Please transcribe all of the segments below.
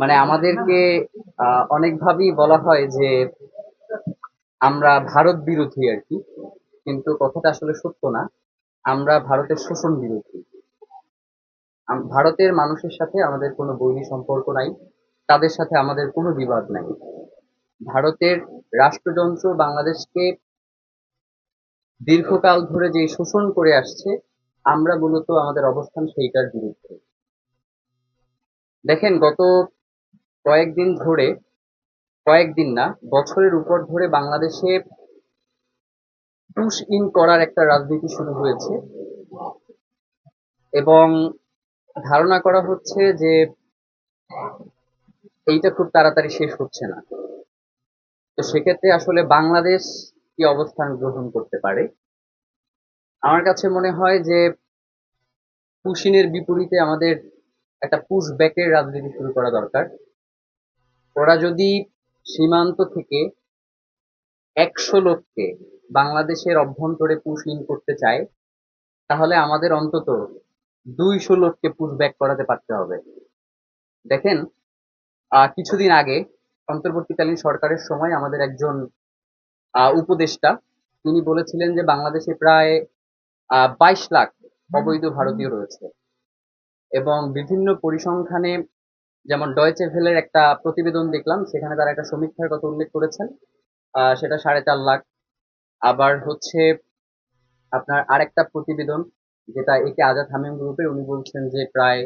মানে আমাদেরকে অনেকভাবেই বলা হয় যে আমরা ভারত বিরোধী আরকি। কিন্তু কথাটা আসলে সত্য না। আমরা ভারতের শোষণ বিরোধী। ভারতের মানুষের সাথে আমাদের কোনো বৈরী সম্পর্ক নাই। তাদের সাথে আমাদের কোনো বিবাদ নাই। ভারতের রাষ্ট্রযন্ত্র বাংলাদেশকে দীর্ঘকাল ধরে যে শোষণ করে আসছে, আমরা মূলত আমাদের অবস্থান সেইটার বিরুদ্ধে। দেখেন গত কয়েকদিন ধরে, কয়েকদিন না, বছরের উপর ধরে বাংলাদেশে পুশ ইন করার একটা রাজনীতি শুরু হয়েছে এবং ধারণা করা হচ্ছে যে এইটা খুব তাড়াতাড়ি শেষ হচ্ছে না। তো সেক্ষেত্রে আসলে বাংলাদেশ কি অবস্থান গ্রহণ করতে পারে? আমার কাছে মনে হয় যে পুশ ইনের বিপরীতে আমাদের একটা পুশ ব্যাকের রাজনীতি শুরু করা দরকার। ওরা যদি সীমান্ত থেকে ১০০ লোককে বাংলাদেশের অভ্যন্তরে পুশ ইন করতে চায়, তাহলে আমাদের অন্তত ২০০ লোককে পুশ ব্যাক করাতে পারতে হবে। দেখেন কিছুদিন আগে অন্তর্বর্তীকালীন সরকারের সময় আমাদের একজন উপদেষ্টা তিনি বলেছিলেন যে বাংলাদেশে প্রায় ২২ লাখ অবৈধ ভারতীয় রয়েছে এবং বিভিন্ন পরিসংখ্যানে যেমন ডয়েচে ভেলের একটা প্রতিবেদন দেখলাম সেখানে তারা একটা সমীক্ষার কথা উল্লেখ করেছেন সেটা ৪.৫ লাখ। আবার হচ্ছে আপনার আরেকটা প্রতিবেদন যেটা একে আজাদ হামিম গ্রুপের উনি বলছেন যে প্রায়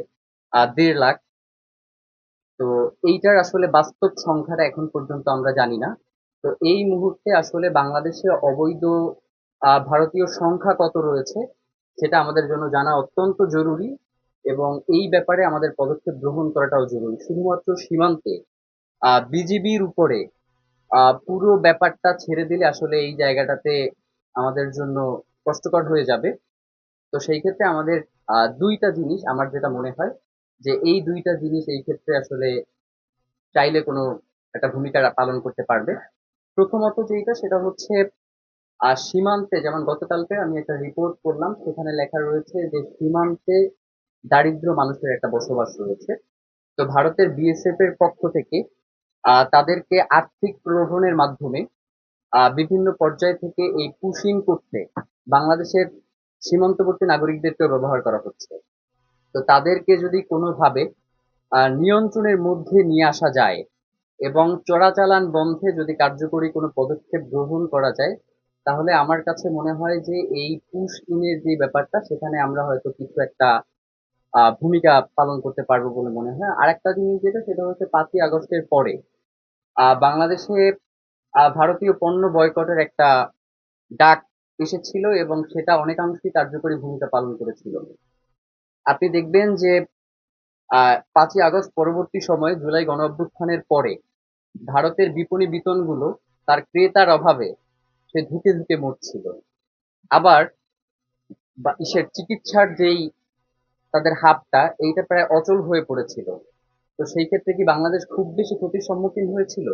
১.৫ লাখ। তো এইটার আসলে বাস্তব সংখ্যাটা এখন পর্যন্ত আমরা জানি না। তো এই মুহূর্তে আসলে বাংলাদেশে অবৈধ ভারতীয় সংখ্যা কত রয়েছে সেটা আমাদের জন্য জানা অত্যন্ত জরুরি এবং এই ব্যাপারে আমাদের পদক্ষেপ গ্রহণ করাটাও জরুরি। শুধুমাত্র সীমান্তে বিজিবির উপরে পুরো ব্যাপারটা ছেড়ে দিলে আসলে এই জায়গাটাতে আমাদের জন্য কষ্টকর হয়ে যাবে। তো সেই ক্ষেত্রে আমাদের ২ টা জিনিস আমার যেটা মনে হয় যে এই ২ টা জিনিস এই ক্ষেত্রে আসলে চাইলে কোনো একটা ভূমিকা পালন করতে পারবে। প্রথমত যেইটা সেটা হচ্ছে সীমান্তে যেমন গতকালকে আমি একটা রিপোর্ট করলাম সেখানে লেখা রয়েছে যে সীমান্তে দারিদ্র মানুষের একটা বসবাস রয়েছে। তো ভারতের বিএসএফ এর পক্ষ থেকে তাদেরকে আর্থিক প্রলোভনের মাধ্যমে বিভিন্ন পর্যায় থেকে এই পুশিং করতে বাংলাদেশের সীমান্তবর্তী নাগরিকদেরকেও ব্যবহার করা হচ্ছে। তো তাদেরকে যদি কোনোভাবে নিয়ন্ত্রণের মধ্যে নিয়ে আসা যায় এবং চোরাচালান বন্ধে যদি কার্যকরী কোনো পদক্ষেপ গ্রহণ করা যায় তাহলে আমার কাছে মনে হয় যে এই পুশ ইনের যে ব্যাপারটা সেখানে আমরা হয়তো কিছু একটা ভূমিকা পালন করতে পারবো বলে মনে হয়। আরেকটা জিনিস যেটা সেটা হচ্ছে ৫ই আগস্টের পরে বাংলাদেশে ভারতীয় পণ্য বয়কটের একটা ডাক এসেছিল এবং সেটা অনেকাংশেই কার্যকরী ভূমিকা পালন করেছিল। আপনি দেখবেন যে ৫ই আগস্ট পরবর্তী সময়ে জুলাই গণ অভ্যুত্থানের পরে ভারতের বিপণী বিতানগুলো তার ক্রেতার অভাবে সে ধুঁকে ধুঁকে মরছিল। আবার ইসের চিকিৎসার যেই তাদের হাবটা এইটা প্রায় অচল হয়ে পড়েছিল। তো সেই ক্ষেত্রে কি বাংলাদেশ খুব বেশি ক্ষতির সম্মুখীন হয়েছিল?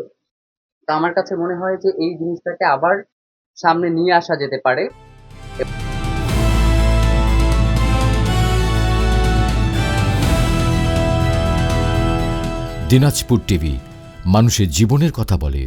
তো আমার কাছে মনে হয় যে এই জিনিসটাকে আবার সামনে নিয়ে আসা যেতে পারে। দিনাজপুর টিভি, মানুষের জীবনের কথা বলে।